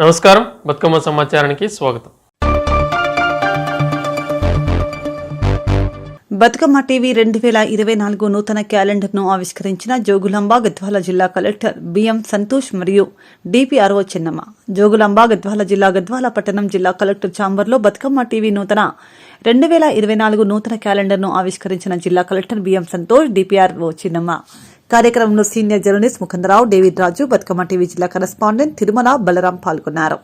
నమస్కారం, బతుకమ్మ సమాచారానికి స్వాగతం. బతుకమ్మ టీవీ 2024 నూతన క్యాలెండర్ను ఆవిష్కరించిన జోగులాంబ గద్వాల జిల్లా కలెక్టర్ బిఎం సంతోష్ మరియు డిపిఆర్ఓ చిన్నమ్మ. జోగులాంబ గద్వాల జిల్లా గద్వాల పట్టణం జిల్లా కలెక్టర్ ఛాంబర్లో బతుకమ్మ టీవీ 2024 నూతన క్యాలెండర్ను ఆవిష్కరించిన జిల్లా కలెక్టర్ బిఎం సంతోష్, డిపిఆర్ఓ చిన్నమ్మ. కార్యక్రమంలో సీనియర్ జర్నలిస్ట్ ముకుందరావు, డేవిడ్ రాజు, బతుకమ్మ టీవీ జిల్లా కరెస్పాండెంట్ తిరుమల బలరాం పాల్గొన్నారు.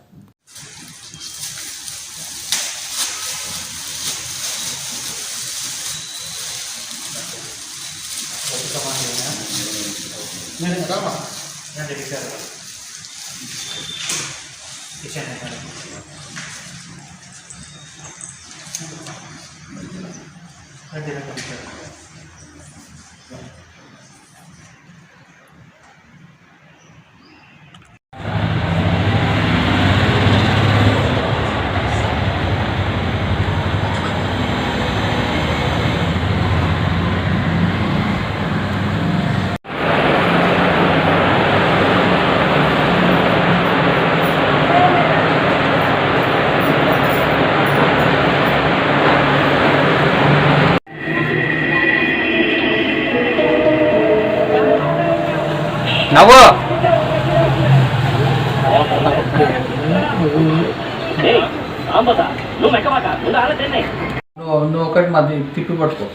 నువ్వు ఒకటి మాది తిప్పి పట్టుకో.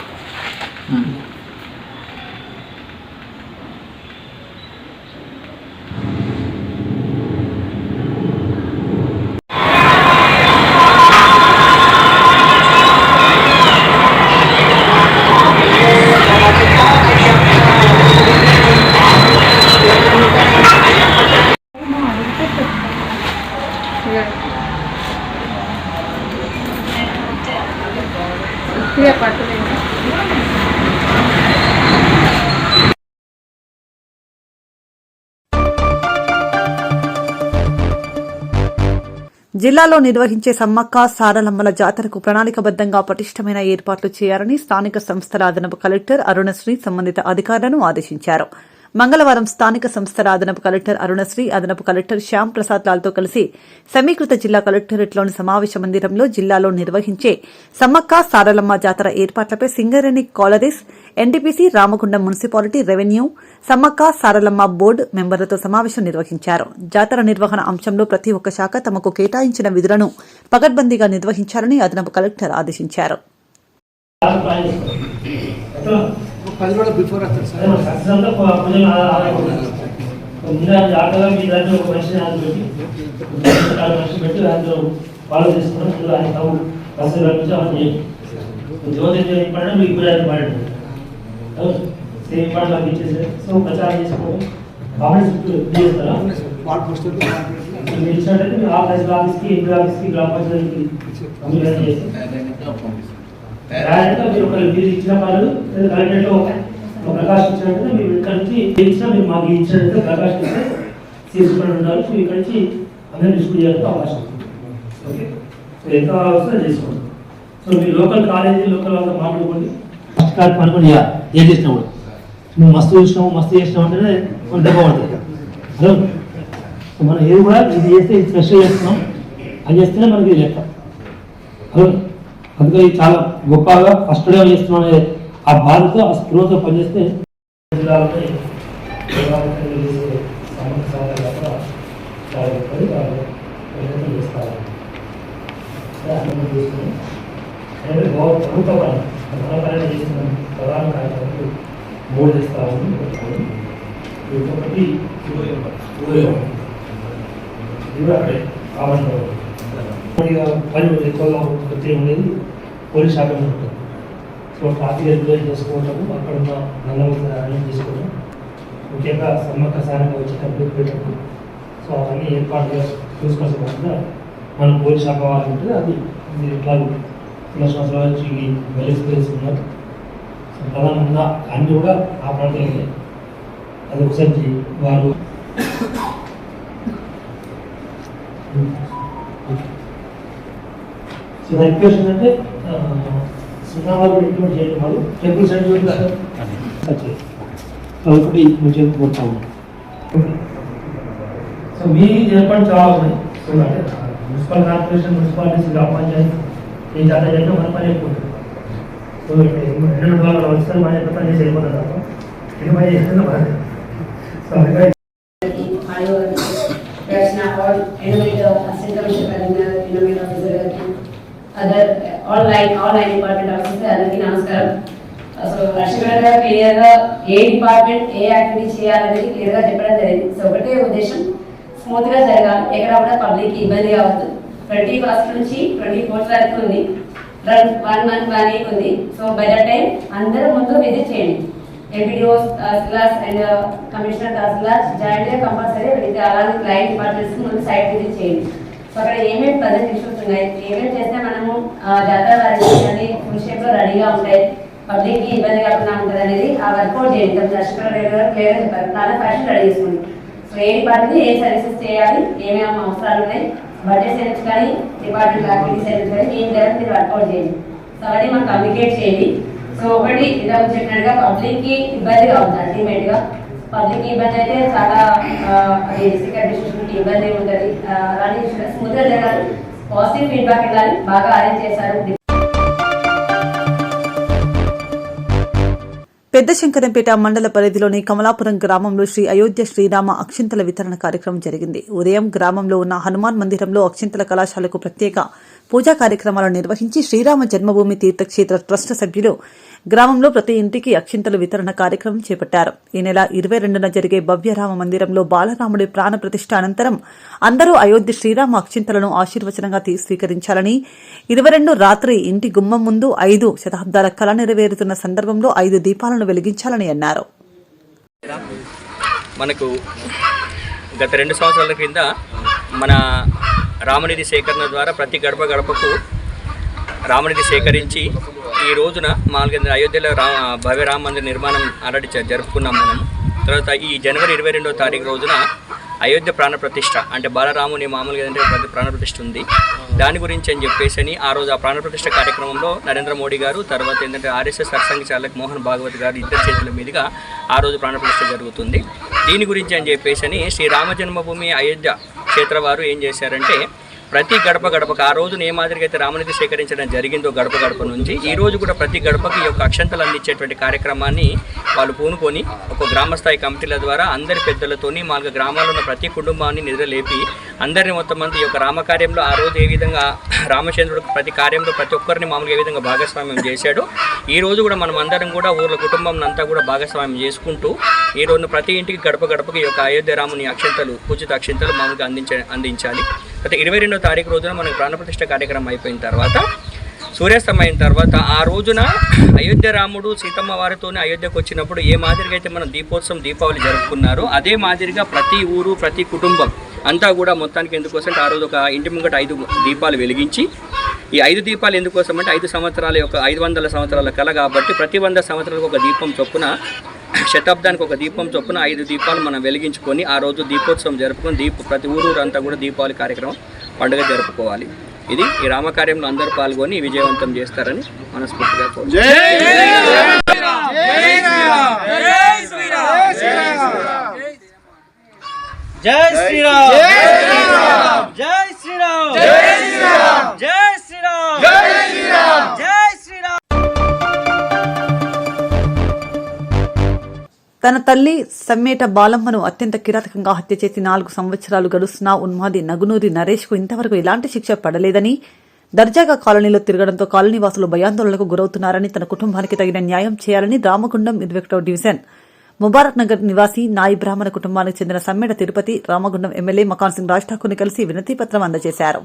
జిల్లాలో నిర్వహించే సమ్మక్క సారలమ్మల జాతరకు ప్రణాళికబద్దంగా పటిష్టమైన ఏర్పాట్లు చేయాలని స్థానిక సంస్థల అదనపు కలెక్టర్ అరుణశ్రీ సంబంధిత అధికారులను ఆదేశించారు. మంగళవారం స్థానిక సంస్థల అదనపు కలెక్టర్ అరుణశ్రీ, అదనపు కలెక్టర్ శ్యామ్ ప్రసాద్ లాల్తో కలిసి సమీకృత జిల్లా కలెక్టరేట్లోని సమావేశ మందిరంలో జిల్లాలో నిర్వహించే సమ్మక్క సారలమ్మ జాతర ఏర్పాట్లపై Singareni collieries, NTPC, Ramagundam municipality, revenue, Sammakka Saralamma board మెంబర్లతో సమావేశం నిర్వహించారు. జాతర నిర్వహణ అంశంలో ప్రతి ఒక్క శాఖ తమకు కేటాయించిన విధులను పకడ్బందీగా నిర్వహించాలని అదనపు కలెక్టర్ ఆదేశించారు. ప్రచారం చేసుకోవడం గ్రామ పంచాయతీకి మీరు ఇచ్చిన వాళ్ళు కలెక్టరేట్ ప్రకాశం ఇచ్చినట్టు మీరు ఇక్కడ నుంచి ఇచ్చినా మీరు మాకు ఇచ్చినట్టు ప్రకాశం ఇస్తే తీసుకుని ఉండాలి. సో ఇక్కడ నుంచి అందరూ డిస్ట్రిబ్యూట్ చేయడానికి అవకాశం ఉంది. ఓకే, సో ఎంత అవసరం చేసుకోండి. సో మీరు లోకల్ కాలేజీ లోకల్ వాళ్ళతో మాట్లాడుకోండి. అనుకోండి ఏం చేసినావు నువ్వు మస్తు చూసినావు మస్తు చేసినావు అంటేనే కొంచెం దెబ్బ పడుతుంది. హలో, సో మనం ఏది కూడా ఇది చేస్తే ఇది స్పెషల్ చేస్తున్నాం అని చేస్తేనే మనకి ఇది లెక్క. హలో, అందుకే చాలా గొప్పగా ఫస్ట్ డే చేస్తున్నాం అనే ఆ బాధతో ఆ స్పృహతో పనిచేస్తే ప్రభుత్వ పని చేస్తున్నాం. ప్రధాన కార్యక్రమాలు 3 చేస్తామని ఒకటి అక్కడే కావాల్సిన పని ఎక్కువగా ఉండేది పోలీస్ శాఖ ఉంటుంది. సో ట్రాఫిక్ రెగ్యులేట్ చేసుకోవటము, అక్కడ ఉన్న నల్లవలసిన అరేంజ్ చేసుకోవడం, ముఖ్యంగా సమ్మక్క సారంగా వచ్చేటప్పుడు పెట్టేటప్పుడు సో అవన్నీ ఏర్పాటుగా చూసుకోవాల్సిన మన పోలీస్ శాఖ వాళ్ళు ఉంటుంది. అది మీరు ఇట్లా 2 సంవత్సరాల నుంచి వెల్ ఎక్స్పీరియన్స్ ఉన్నారు. సో ప్రధానంగా అన్నీ కూడా ఆ ప్రాంతంలో అది ఒకసారి వారు సో నా రిక్వెస్ట్ ఏంటంటే సున్నావారు ఇంప్లిమెంట్ చేయడం వాళ్ళు టెంపుల్ సైడ్ ఒకటి నువ్వు చెప్పుకుంటా ఉన్నాను. సో మీ ఏర్పాటు చాలా ఉన్నాయి. సో అంటే మున్సిపల్ కార్పొరేషన్, మున్సిపాలిటీస్, గ్రామ పంచాయతీ ఈ జాతర జరిగితే మన పని ఎక్కువ ఉంటుంది. సో రెండు వాళ్ళ వస్తారు మన యొక్క పని చేసి వెళ్ళిపోతారు తప్ప ఇది పని చేస్తున్నా బాగా. సో అందుకని అందరికీ నమస్కారం. సో రక్షణ క్లియర్ గా ఏ డిపార్ట్మెంట్ ఏ యాక్టివిటీ చేయాలనేది క్లియర్ గా చెప్పడం జరిగింది. సో ఒకటే ఉద్దేశం, స్మూత్ గా జరగాలి, ఎక్కడ కూడా పబ్లిక్ ఇబ్బంది కావద్దు. 21st నుంచి 24th వరకు ఉంది, 1 month ప్లానింగ్ ఉంది. సో బై ద టైం అందరూ ముందు విజిట్ చేయండి. MPDOs tahsildars and commissioner tahsildars joint గా కంపల్సరీ వెళ్తే అలాగే క్లయింట్ డిపార్ట్మెంట్స్ ముందు సైట్ విజిట్ చేయండి. సో అక్కడ ఏమేమి ప్రజెంట్ ఇష్యూస్ ఉన్నాయి, ఏమేమి చేస్తే మనము జాతర వారి ఫుల్ షేప్ లో రెడీగా ఉంటాయి, పబ్లిక్ కి ఇబ్బంది కాకుండా ఉంటుంది అనేది ఆ వర్కౌట్ చేయండి. దర్శకులు క్లియర్ చెప్పారు, చాలా ఫ్యాషన్ రెడీ చేసుకోండి. సో ఏ డిపార్ట్మెంట్ ఏ సర్వీసెస్ చేయాలి, ఏమేమి అవసరాలు ఉన్నాయి, బడ్జెట్ సెన్స్ కానీ డిపార్ట్మెంట్ యాక్టివిటీస్ సెన్స్ కానీ ఏం చేయాలని మీరు వర్కౌట్ చేయండి. సో అవన్నీ మనం కమ్యూనికేట్ చేయండి. సో ఒకటి ఇంతకు చెప్పినట్టుగా పబ్లిక్ కి ఇబ్బంది కావాలి. అల్టిమేట్ గా పబ్లిక్ కి ఇబ్బంది అయితే చాలా డిస్ట్రిక్ట్ అడ్మినిస్ట్రేషన్ కి ఇబ్బంది ఉంటుంది. అలాంటి స్మూత్ గా జరగాలి, పాజిటివ్ ఫీడ్బ్యాక్ ఇవ్వాలి. బాగా అరేంజ్ చేశారు. పెద్ద శంకరంపేట మండల పరిధిలోని కమలాపురం గ్రామంలో శ్రీ అయోధ్య శ్రీరామ అక్షింతల వితరణ కార్యక్రమం జరిగింది. ఉదయం గ్రామంలో ఉన్న హనుమాన్ మందిరంలో అక్షింతల కళాశాలకు ప్రత్యేక పూజా కార్యక్రమాలు నిర్వహించి శ్రీరామ జన్మభూమి తీర్థక్షేత్ర ట్రస్ట్ సభ్యులు గ్రామంలో ప్రతి ఇంటికి అక్షింతల వితరణ కార్యక్రమం చేపట్టారు. ఈ నెల 22న జరిగే భవ్యరామ మందిరంలో బాలరాముడి ప్రాణ ప్రతిష్ఠ అనంతరం అందరూ అయోధ్య శ్రీరామ అక్షింతలను ఆశీర్వచనంగా స్వీకరించాలని, 22 రాత్రి ఇంటి గుమ్మం ముందు 5 శతాబ్దాల కళ నెరవేరుతున్న సందర్భంలో 5 దీపాలను వెలిగించాలని అన్నారు. మనకు గత 2 సంవత్సరాల క్రింద మన రామనిధి సేకరణ ద్వారా ప్రతి గడప గడపకు రామనిధి సేకరించి ఈ రోజున మామూలుగా అయోధ్యలో భవ్య రామ మందిర నిర్మాణం ఆల్రెడీ జరుపుకున్నాం మనం. తర్వాత ఈ జనవరి 22వ తారీఖు రోజున అయోధ్య ప్రాణప్రతిష్ఠ అంటే బాలరాముని మామూలుగా ఏంటంటే ప్రాణప్రతిష్ఠ ఉంది. దాని గురించి అని చెప్పేసి ఆ రోజు ఆ ప్రాణప్రతిష్ఠ కార్యక్రమంలో నరేంద్ర మోడీ గారు, తర్వాత ఏంటంటే ఆర్ఎస్ఎస్ సర్సంఘ చాలక్ మోహన్ భాగవత్ గారు ఇద్దరు చేతుల మీదుగా ఆ రోజు ప్రాణప్రతిష్ఠ జరుగుతుంది. దీని గురించి అని చెప్పేసి శ్రీ రామ జన్మభూమి అయోధ్య క్షేత్ర వారు ఏం చేశారంటే ప్రతి గడప గడపకు ఆ రోజున ఏ మాదిరిగా అయితే రామనిధి సేకరించడం జరిగిందో గడప గడప నుంచి ఈ రోజు కూడా ప్రతి గడపకి ఈ యొక్క అక్షంతలు అందించేటువంటి కార్యక్రమాన్ని వాళ్ళు పూనుకొని ఒక గ్రామస్థాయి కమిటీల ద్వారా అందరి పెద్దలతోని మాకు గ్రామాల్లో ఉన్న ప్రతి కుటుంబాన్ని నిద్రలేపి అందరిని మొత్తం మంది ఈ యొక్క రామకార్యంలో ఆ రోజు ఏ విధంగా రామచంద్రుడు ప్రతి కార్యంలో ప్రతి ఒక్కరిని మామూలుగా ఏ విధంగా భాగస్వామ్యం చేశాడో ఈ రోజు కూడా మనం అందరం కూడా ఊర్ల కుటుంబం అంతా కూడా భాగస్వామ్యం చేసుకుంటూ ఈ రోజు ప్రతి ఇంటికి గడప గడపకి ఈ యొక్క అయోధ్య రాముని అక్షంతలు పూజిత అక్షంతలు మామూలుగా అందించాలి. అయితే 22వ తారీఖు రోజున మనకు ప్రాణప్రతిష్ఠ కార్యక్రమం అయిపోయిన తర్వాత సూర్యాస్తమయం తర్వాత ఆ రోజున అయోధ్య రాముడు సీతమ్మ వారితోనే అయోధ్యకు వచ్చినప్పుడు ఏ మాదిరిగా అయితే మనం దీపోత్సవం దీపావళి జరుపుకున్నారో అదే మాదిరిగా ప్రతి ఊరు ప్రతి కుటుంబం అంతా కూడా మొత్తానికి ఎందుకోసం ఆ రోజు ఒక ఇంటి ముంగట 5 దీపాలు వెలిగించి ఈ 5 దీపాలు ఎందుకోసం అంటే 5 సంవత్సరాల యొక్క 500 సంవత్సరాల కళ కాబట్టి ప్రతి 100 సంవత్సరాలకు ఒక దీపం చొప్పున శతాబ్దానికి ఒక దీపం చొప్పున 5 దీపాలు మనం వెలిగించుకొని ఆ రోజు దీపోత్సవం జరుపుకొని ప్రతి ఊరంతా కూడా దీపావళి కార్యక్రమం పండుగ జరుపుకోవాలి. ఇది ఈ రామకార్యంలో అందరూ పాల్గొని విజయవంతం చేస్తారని మనస్ఫూర్తిగా తన తల్లి సమ్మేట బాలమ్మను అత్యంత కిరాతకంగా హత్య చేసి 4 సంవత్సరాలు గడుస్తున్నా ఉన్మాది నగునూరి నరేష్ కు ఇంతవరకు ఎలాంటి శిక్ష పడలేదని, దర్జాగా కాలనీలో తిరగడంతో కాలనీవాసులు భయాందోళనకు గురవుతున్నారని, తన కుటుంబానికి తగిన న్యాయం చేయాలని రామగుండం 21వ డివిజన్ ముబారక్ నగర్ నివాసి నాయి బ్రాహ్మణ కుటుంబానికి చెందిన సమ్మేట తిరుపతి రామగుండం ఎమ్మెల్యే మకాన్ సింగ్ రాజ్ ఠాకూర్ ని కలిసి వినతిపత్రం అందజేశారు.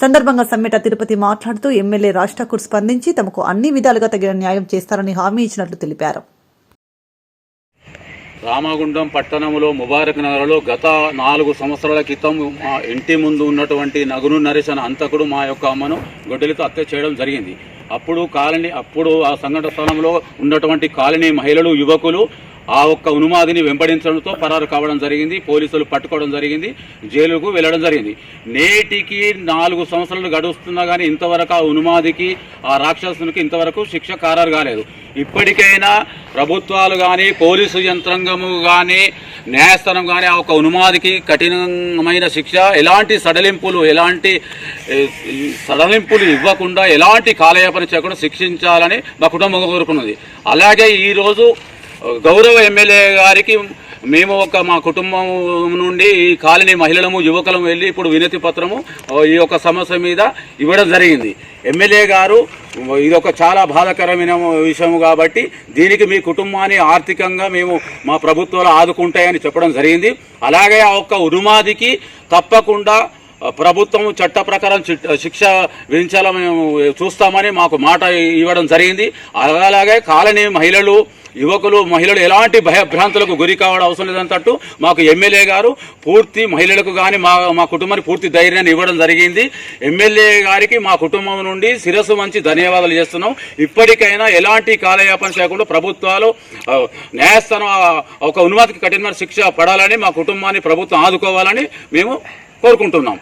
సందర్భంగా సమ్మేట తిరుపతి మాట్లాడుతూ ఎమ్మెల్యే రాజ్ ఠాకూర్ స్పందించి తమకు అన్ని విధాలుగా తగిన న్యాయం చేస్తారని హామీ ఇచ్చినట్లు తెలిపారు. రామగుండం పట్టణంలో ముబారక్ నగర్లో గత 4 సంవత్సరాల క్రితం మా ఇంటి ముందు ఉన్నటువంటి నగును నరేష్ అనే అంతకుడు మా యొక్క అమ్మను గొడ్డలితో హత్య చేయడం జరిగింది. అప్పుడు ఆ సంఘటన స్థలంలో ఉన్నటువంటి కాలనీ మహిళలు యువకులు ఆ ఒక్క ఉన్మాదిని వెంబడించడంతో పరారు కావడం జరిగింది. పోలీసులు పట్టుకోవడం జరిగింది, జైలుకు వెళ్ళడం జరిగింది. నేటికి 4 సంవత్సరాలు గడుస్తున్నా కానీ ఇంతవరకు ఆ ఉన్మాదికి ఆ రాక్షసునికి ఇంతవరకు శిక్ష ఖరారు కాలేదు. ఇప్పటికైనా ప్రభుత్వాలు కానీ పోలీసు యంత్రాంగము కానీ న్యాయస్థానం కానీ ఆ ఒక ఉన్మాదికి కఠినమైన శిక్ష, ఎలాంటి సడలింపులు ఇవ్వకుండా, ఎలాంటి కాలయాపన చేయకుండా శిక్షించాలని మా కుటుంబం కోరుకున్నది. అలాగే ఈరోజు గౌరవ ఎమ్మెల్యే గారికి మేము మా కుటుంబం నుండి ఈ కాలనీ మహిళలము యువకులము వెళ్ళి ఇప్పుడు వినతి పత్రము ఈ యొక్క సమస్య మీద ఇవ్వడం జరిగింది. ఎమ్మెల్యే గారు ఇది ఒక చాలా బాధాకరమైన విషయం కాబట్టి దీనికి మీ కుటుంబాన్ని ఆర్థికంగా మేము మా ప్రభుత్వాలు ఆదుకుంటాయని చెప్పడం జరిగింది. అలాగే ఆ ఒక్క ఉన్మాదికి తప్పకుండా ప్రభుత్వం చట్ట ప్రకారం శిక్ష విధించాలని మేము చూస్తామని మాకు మాట ఇవ్వడం జరిగింది. అలాగే కాలనీ మహిళలు ఎలాంటి భయభ్రాంతులకు గురి కావడం అవసరం లేదంటూ మాకు ఎమ్మెల్యే గారు పూర్తి మహిళలకు కానీ మా కుటుంబానికి పూర్తి ధైర్యాన్ని ఇవ్వడం జరిగింది. ఎమ్మెల్యే గారికి మా కుటుంబం నుండి శిరస్సు వంచి ధన్యవాదాలు చేస్తున్నాం. ఇప్పటికైనా ఎలాంటి కాలయాపన చేయకుండా ప్రభుత్వాలు న్యాయస్థానం ఒక ఉన్మాదికి కఠినమైన శిక్ష పడాలని, మా కుటుంబాన్ని ప్రభుత్వం ఆదుకోవాలని మేము కోరుకుంటున్నాం.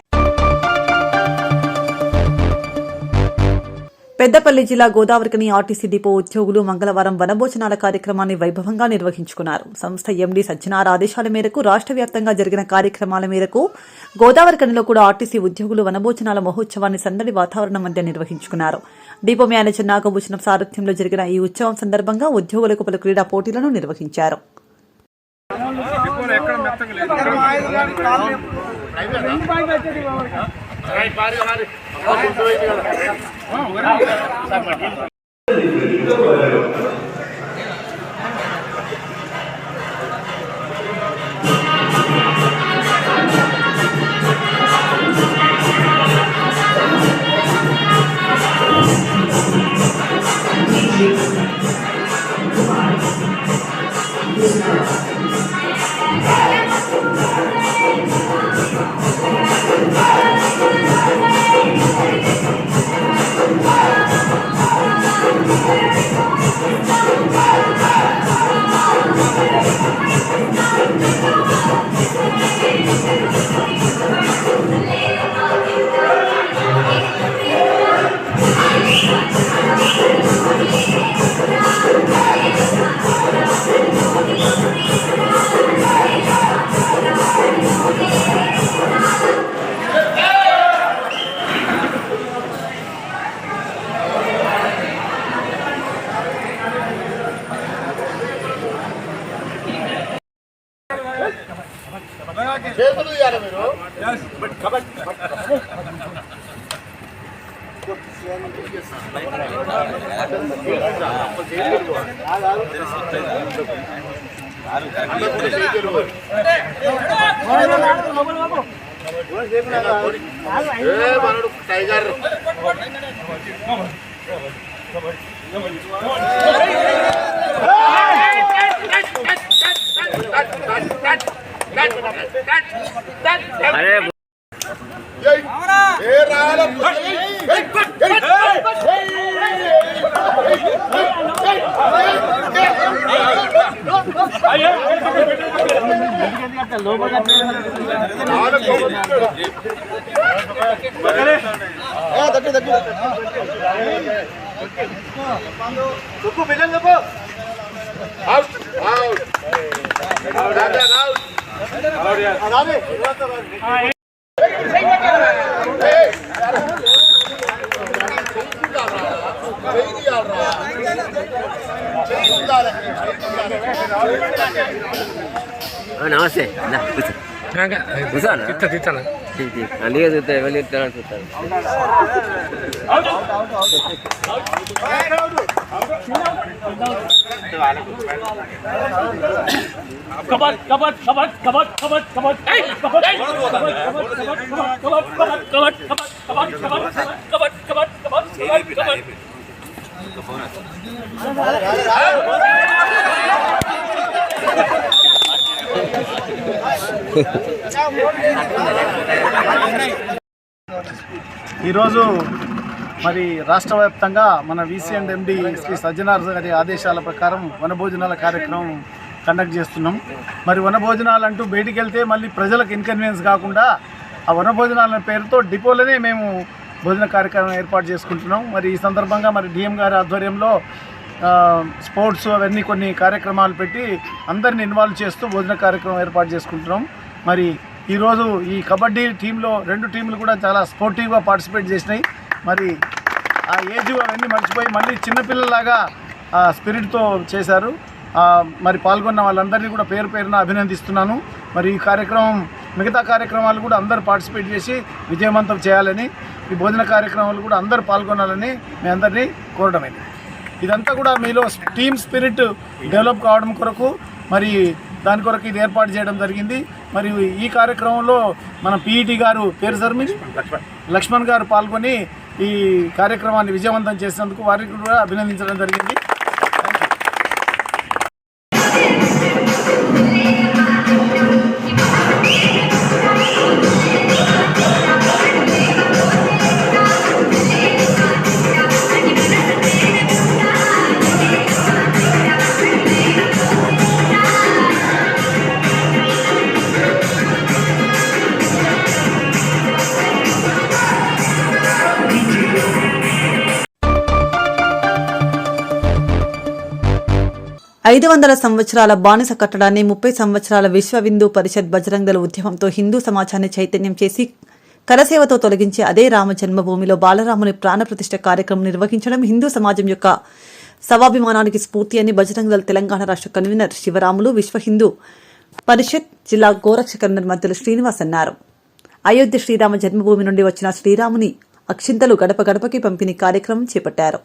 పెద్దపల్లి జిల్లా గోదావరికని ఆర్టీసీ డిపో ఉద్యోగులు మంగళవారం వనభోజనాల కార్యక్రమాన్ని వైభవంగా నిర్వహించుకున్నారు. సంస్థ ఎండీ సజ్జనార్ ఆదేశాల మేరకు రాష్ట్ర వ్యాప్తంగా జరిగిన కార్యక్రమాల మేరకు గోదావరికనిలో కూడా ఆర్టీసీ ఉద్యోగులు వనభోజనాల మహోత్సవాన్ని సందడి వాతావరణం మధ్య నిర్వహించుకున్నారు. డిపో మేనేజర్ నాగభూషణం సారథ్యంలో జరిగిన ఈ ఉత్సవం సందర్భంగా ఉద్యోగులకు పలు క్రీడా పోటీలను నిర్వహించారు. నమస్తే అందుకే చూస్తా ఎవరు చెప్తారని చూస్తాను. ఈరోజు మరి రాష్ట్ర వ్యాప్తంగా మన VC and MD Shri Sajjanar గారి ఆదేశాల ప్రకారం వనభోజనాల కార్యక్రమం కండక్ట్ చేస్తున్నాం. మరి వనభోజనాలు అంటూ బయటికి వెళ్తే మళ్ళీ ప్రజలకు ఇన్కన్వీనియన్స్ కాకుండా ఆ వనభోజనాల పేరుతో డిపోలోనే మేము భోజన కార్యక్రమం ఏర్పాటు చేసుకుంటున్నాం. మరి ఈ సందర్భంగా మరి డిఎం గారి ఆధ్వర్యంలో స్పోర్ట్స్ అవన్నీ కొన్ని కార్యక్రమాలు పెట్టి అందరిని ఇన్వాల్వ్ చేస్తూ భోజన కార్యక్రమం ఏర్పాటు చేసుకుంటున్నాం. మరి ఈరోజు ఈ కబడ్డీ టీంలో 2 టీంలు కూడా చాలా స్పోర్టివ్గా పార్టిసిపేట్ చేసినాయి. మరి ఆ ఏజ్ అవన్నీ మర్చిపోయి మళ్ళీ చిన్నపిల్లలాగా స్పిరిట్తో చేశారు. మరి పాల్గొన్న వాళ్ళందరినీ కూడా పేరు పేరున అభినందిస్తున్నాను. మరి ఈ కార్యక్రమం మిగతా కార్యక్రమాలు కూడా అందరూ పార్టిసిపేట్ చేసి విజయవంతం చేయాలని, ఈ భోజన కార్యక్రమాలు కూడా అందరూ పాల్గొనాలని మీ అందరినీ కోరడమైంది. ఇదంతా కూడా మీలో టీమ్ స్పిరిట్ డెవలప్ కావడం కొరకు మరి దాని కొరకు ఇది ఏర్పాటు చేయడం జరిగింది. మరి ఈ కార్యక్రమంలో మన పీఈటీ గారు పేరు సార్ మీరు లక్ష్మణ్ గారు పాల్గొని ఈ కార్యక్రమాన్ని విజయవంతం చేసినందుకు వారికి కూడా అభినందించడం జరిగింది. 500 సంవత్సరాల బానిస కట్టడాన్ని 30 సంవత్సరాల విశ్వ హిందూ పరిషత్ బజరంగ్ దళ ఉద్యమంతో హిందూ సమాజాన్ని చైతన్యం చేసి కరసేవతో తొలగించి అదే రామ జన్మభూమిలో బాలరాముని ప్రాణప్రతిష్ఠ కార్యక్రమం నిర్వహించడం హిందూ సమాజం యొక్క స్వాభిమానానికి స్ఫూర్తి అని బజరంగ్ దళ తెలంగాణ రాష్ట్ర కన్వీనర్ శివరాములు, విశ్వ హిందూ పరిషత్ జిల్లా గోరక్ష కన్వీనర్ మధ్యలో శ్రీనివాస్ అన్నారు. అయోధ్య శ్రీరామ జన్మభూమి నుండి వచ్చిన శ్రీరాముని అక్షింతలు గడప గడపకి పంపిణీ కార్యక్రమం చేపట్టారు.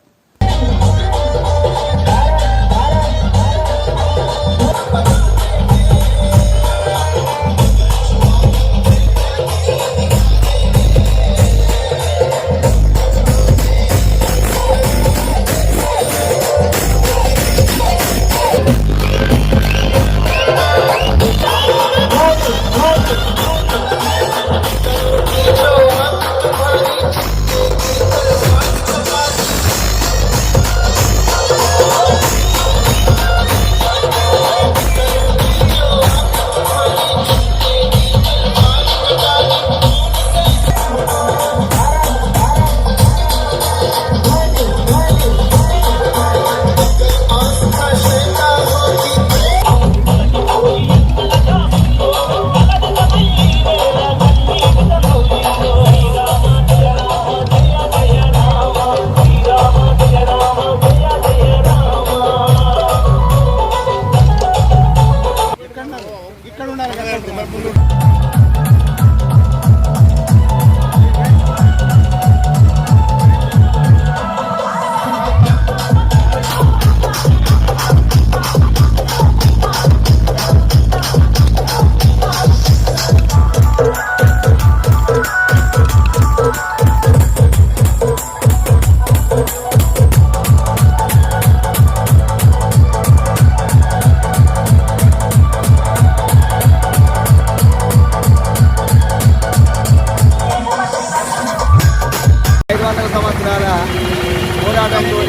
పోరాటంతో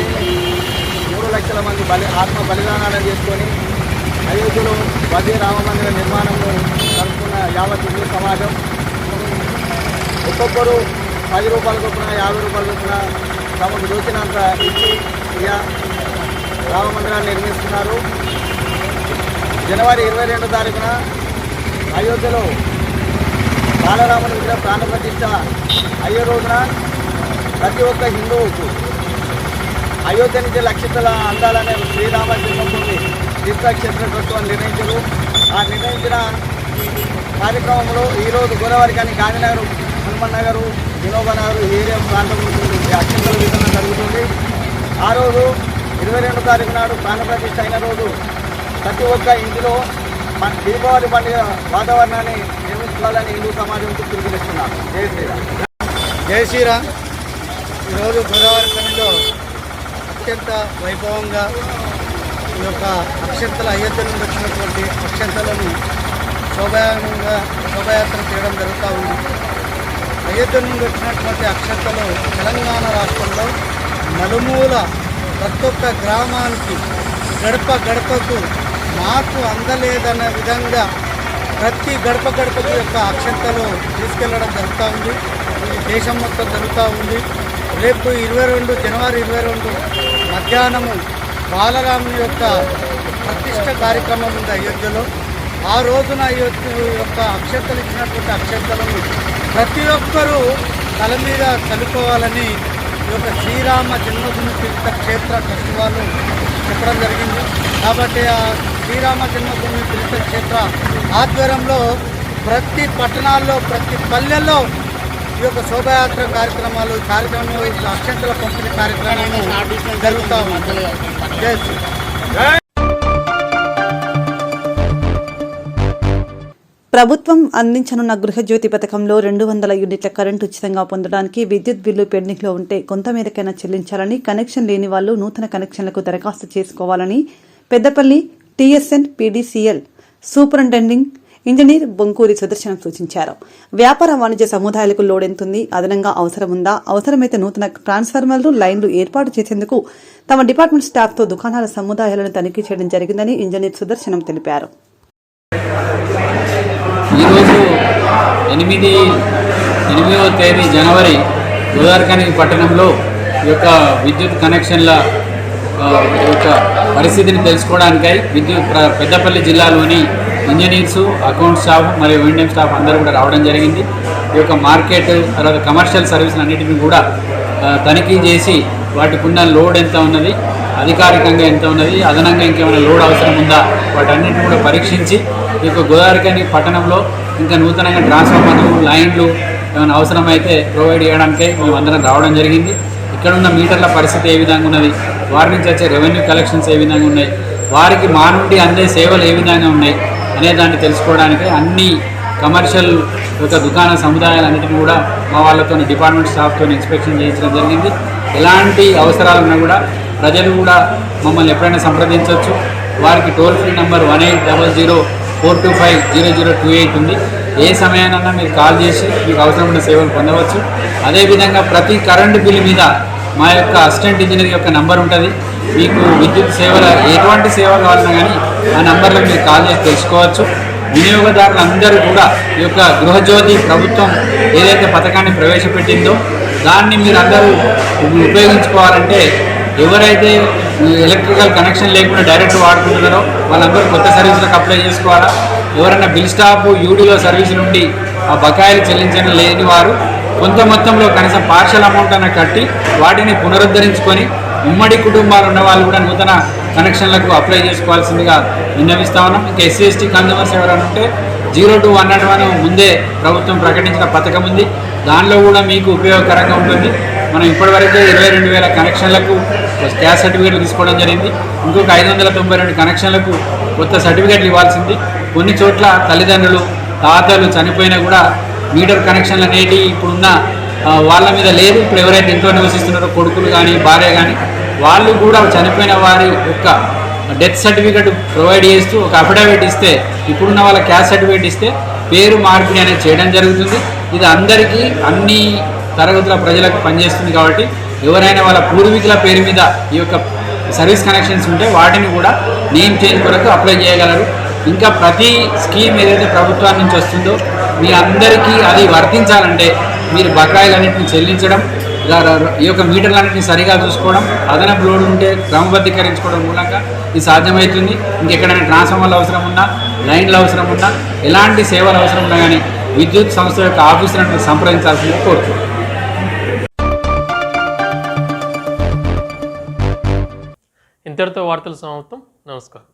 3 లక్షల మంది ఆత్మ బలిదానాలను చేసుకొని అయోధ్యలో వదే రామ మందిర నిర్మాణంలో జరుపుకున్న యావత్ హిందూ సమాజం ఒక్కొక్కరు 10 రూపాయల చొప్పున 50 రూపాయల చొప్పున తమకు దోచినంత ఇచ్చి రామ మందిరాన్ని నిర్మిస్తున్నారు. జనవరి 22 తారీఖున అయోధ్యలో బాలరాముని విగ్రహ ప్రాణప్రతిష్ఠ అయ్యే రోజున ప్రతి ఒక్క హిందువుకు అయోధ్య నుంచి లక్షితల అందాలనే శ్రీరామ జన్మభూమి తీర్థక్షేత్ర ట్రస్ట్ అని నిర్ణయించారు. ఆ నిర్ణయించిన కార్యక్రమంలో ఈరోజు గోదావరి కానీ గాంధీనగర్, హనుమన్ నగర్, వినోబా నగర్ ఏరియా ప్రాంతం అక్షంతల విధానం జరుగుతుంది. ఆ రోజు 22 తారీఖు నాడు ప్రాణప్రతిష్ఠ అయిన రోజు ప్రతి ఒక్క ఇంటిలో దీపావళి పండుగ వాతావరణాన్ని నిర్మించుకోవాలని హిందూ సమాజంతో పిలుపునిస్తున్నారు. జై శ్రీరామ్. జై శ్రీరామ్. ఈరోజు గోదావరి ఖనిలో అత్యంత వైభవంగా ఈ యొక్క అక్షంతల అయోధ్య నుండి వచ్చినటువంటి అక్షంతలను శోభయాత్ర చేయడం జరుగుతూ ఉంది. అయోధ్య నుండి వచ్చినటువంటి అక్షంతలు తెలంగాణ రాష్ట్రంలో నలుమూల ప్రతి ఒక్క గ్రామానికి గడప గడపకు మాకు అందలేదన్న విధంగా ప్రతి గడప గడపకు యొక్క అక్షంతలు తీసుకెళ్లడం జరుగుతూ ఉంది. దేశం మొత్తం జరుగుతూ ఉంది. రేపు జనవరి 22 మధ్యాహ్నము బాలరాముని యొక్క ప్రతిష్ట కార్యక్రమం ఉంది అయోధ్యలో. ఆ రోజున అయోధ్య యొక్క అక్షంతలు ఇచ్చినటువంటి అక్షంతలను ప్రతి ఒక్కరూ తల మీద చదువుకోవాలని ఈ యొక్క శ్రీరామ జన్మభూమి తీర్థ క్షేత్ర ట్రస్ట్ వాళ్ళు చెప్పడం జరిగింది. కాబట్టి ఆ శ్రీరామ జన్మభూమి తీర్థ క్షేత్ర ఆధ్వర్యంలో ప్రతి పట్టణాల్లో ప్రతి పల్లెల్లో ఈ యొక్క శోభాయాత్ర కార్యక్రమాలు అక్షంతల పంపిణీ కార్యక్రమాలు జరుగుతూ ఉంది. జై శ్రీ. ప్రభుత్వం అందించనున్న గృహజ్యోతి పథకంలో 200 యూనిట్ల కరెంటు ఉచితంగా పొందడానికి విద్యుత్ బిల్లు పెండింగ్లో ఉంటే కొంత మేరకైనా చెల్లించాలని, కనెక్షన్ లేని వాళ్లు నూతన కనెక్షన్లకు దరఖాస్తు చేసుకోవాలని Peddapalli TSN PDCL superintending engineer Bonkuri Sudarshanam సూచించారు. వ్యాపార వాణిజ్య సముదాయాలకు లోడ్ ఎంతుంది, అదనంగా అవసరముందా, అవసరమైతే నూతన ట్రాన్స్ఫార్మర్లు, లైన్లు ఏర్పాటు చేసేందుకు తమ డిపార్ట్మెంట్ స్టాఫ్తో దుకాణాల సముదాయాలను తనిఖీ చేయడం జరిగిందని ఇంజనీర్ సుదర్శనం తెలిపారు. ఈరోజు 8వ తేదీ జనవరి గోదావరిఖని పట్టణంలో ఈ యొక్క విద్యుత్ కనెక్షన్ల యొక్క పరిస్థితిని తెలుసుకోవడానికై పెద్దపల్లి జిల్లాలోని ఇంజనీర్సు, అకౌంట్ స్టాఫ్ మరియు O&M స్టాఫ్ అందరూ కూడా రావడం జరిగింది. ఈ యొక్క మార్కెట్ తర్వాత కమర్షియల్ సర్వీసులు అన్నింటినీ కూడా తనిఖీ చేసి వాటికి ఉన్న లోడ్ ఎంత ఉన్నది, అధికారికంగా ఎంత ఉన్నది, అదనంగా ఇంకేమైనా లోడ్ అవసరం ఉందా, వాటన్నిటిని కూడా పరీక్షించి ఈ యొక్క గోదావరిఖని పట్టణంలో ఇంకా నూతనంగా ట్రాన్స్ఫార్మర్లు, లైన్లు ఏమైనా అవసరమైతే ప్రొవైడ్ చేయడానికై మేమందరం రావడం జరిగింది. ఇక్కడ ఉన్న మీటర్ల పరిస్థితి ఏ విధంగా ఉన్నది, వారి నుంచి వచ్చే రెవెన్యూ కలెక్షన్స్ ఏ విధంగా ఉన్నాయి, వారికి మా నుండి అందే సేవలు ఏ విధంగా ఉన్నాయి అనే దాన్ని తెలుసుకోవడానికి అన్ని కమర్షియల్ యొక్క దుకాణ సముదాయాలన్నింటినీ కూడా మా వాళ్ళతో డిపార్ట్మెంట్ స్టాఫ్తో ఇన్స్పెక్షన్ చేయించడం జరిగింది. ఎలాంటి అవసరాలు ఉన్నా కూడా ప్రజలు కూడా మమ్మల్ని ఎప్పుడైనా సంప్రదించవచ్చు. వారికి టోల్ ఫ్రీ నంబర్ 1800-425-0028 ఉంది. ఏ సమయానన్నా మీరు కాల్ చేసి మీకు అవసరమైన సేవలు పొందవచ్చు. అదేవిధంగా ప్రతి కరెంటు బిల్లు మీద మా యొక్క అసిస్టెంట్ ఇంజనీర్ యొక్క నంబర్ ఉంటుంది. మీకు విద్యుత్ సేవల ఎటువంటి సేవ కావాలన్నా కానీ ఆ నంబర్లో మీరు కాల్ చేసి తెలుసుకోవచ్చు. వినియోగదారులందరూ కూడా ఈ యొక్క గృహజ్యోతి ప్రభుత్వం ఏదైతే పథకాన్ని ప్రవేశపెట్టిందో దాన్ని మీరు అందరూ ఉపయోగించుకోవాలంటే ఎవరైతే ఎలక్ట్రికల్ కనెక్షన్ లేకుండా డైరెక్ట్ వాడుకుంటున్నారో వాళ్ళందరూ కొత్త సర్వీసులకు అప్లై చేసుకోవాలా. ఎవరైనా బిల్ స్టాప్ యూడీలో సర్వీసు నుండి ఆ బకాయిలు చెల్లించడం లేని వారు కొంత మొత్తంలో కనీసం పార్షల్ అమౌంట్ అన్న కట్టి వాటిని పునరుద్ధరించుకొని ఉమ్మడి కుటుంబాలు ఉన్న వాళ్ళు కూడా నూతన కనెక్షన్లకు అప్లై చేసుకోవాల్సిందిగా విన్నవిస్తా ఉన్నాం. ఇంకా SC/ST కన్జ్యూమర్స్ ఎవరైనా ఉంటే 0 to 101 ముందే ప్రభుత్వం ప్రకటించిన పథకం ఉంది. దానిలో కూడా మీకు ఉపయోగకరంగా ఉంటుంది. మనం ఇప్పటివరకే 22,000 కనెక్షన్లకు క్యాష్ సర్టిఫికేట్లు తీసుకోవడం జరిగింది. ఇంకొక 592 కనెక్షన్లకు కొత్త సర్టిఫికేట్లు ఇవ్వాల్సింది. కొన్ని చోట్ల తల్లిదండ్రులు, తాతలు చనిపోయినా కూడా మీటర్ కనెక్షన్లు అనేవి ఇప్పుడున్న వాళ్ళ మీద లేదు. ఇప్పుడు ఎవరైతే ఇంట్లో నివసిస్తున్నారో కొడుకులు కానీ భార్య కానీ వాళ్ళు కూడా చనిపోయిన వారి యొక్క డెత్ సర్టిఫికేట్ ప్రొవైడ్ చేస్తూ ఒక అఫిడవిట్ ఇస్తే, ఇప్పుడున్న వాళ్ళ క్యాస్ట్ సర్టిఫికేట్ ఇస్తే పేరు మార్పిడి అనేది చేయడం జరుగుతుంది. ఇది అందరికీ అన్ని తరగతుల ప్రజలకు పనిచేస్తుంది. కాబట్టి ఎవరైనా వాళ్ళ పూర్వీకుల పేరు మీద ఈ యొక్క సర్వీస్ కనెక్షన్స్ ఉంటే వాటిని కూడా నేమ్ చేంజ్ కొరకు అప్లై చేయగలరు. ఇంకా ప్రతి స్కీమ్ ఏదైతే ప్రభుత్వం నుంచి వస్తుందో మీ అందరికీ అది వర్తించాలంటే మీరు బకాయిలన్నింటినీ చెల్లించడం, ఈ యొక్క మీటర్లన్నింటినీ సరిగా చూసుకోవడం, అదనపు లోడ్ ఉంటే క్రమబద్ధీకరించుకోవడం మూలంగా ఇది సాధ్యమవుతుంది. ఇంకెక్కడైనా ట్రాన్స్ఫార్మర్లు అవసరం ఉన్నా, లైన్లు అవసరం ఉన్నా, ఎలాంటి సేవలు అవసరం ఉన్నా కానీ విద్యుత్ సంస్థ యొక్క ఆఫీసులను సంప్రదించాల్సిందిగా కోరుతున్నాను. ఇంతటితో వార్తలు సమాప్తం. నమస్కారం.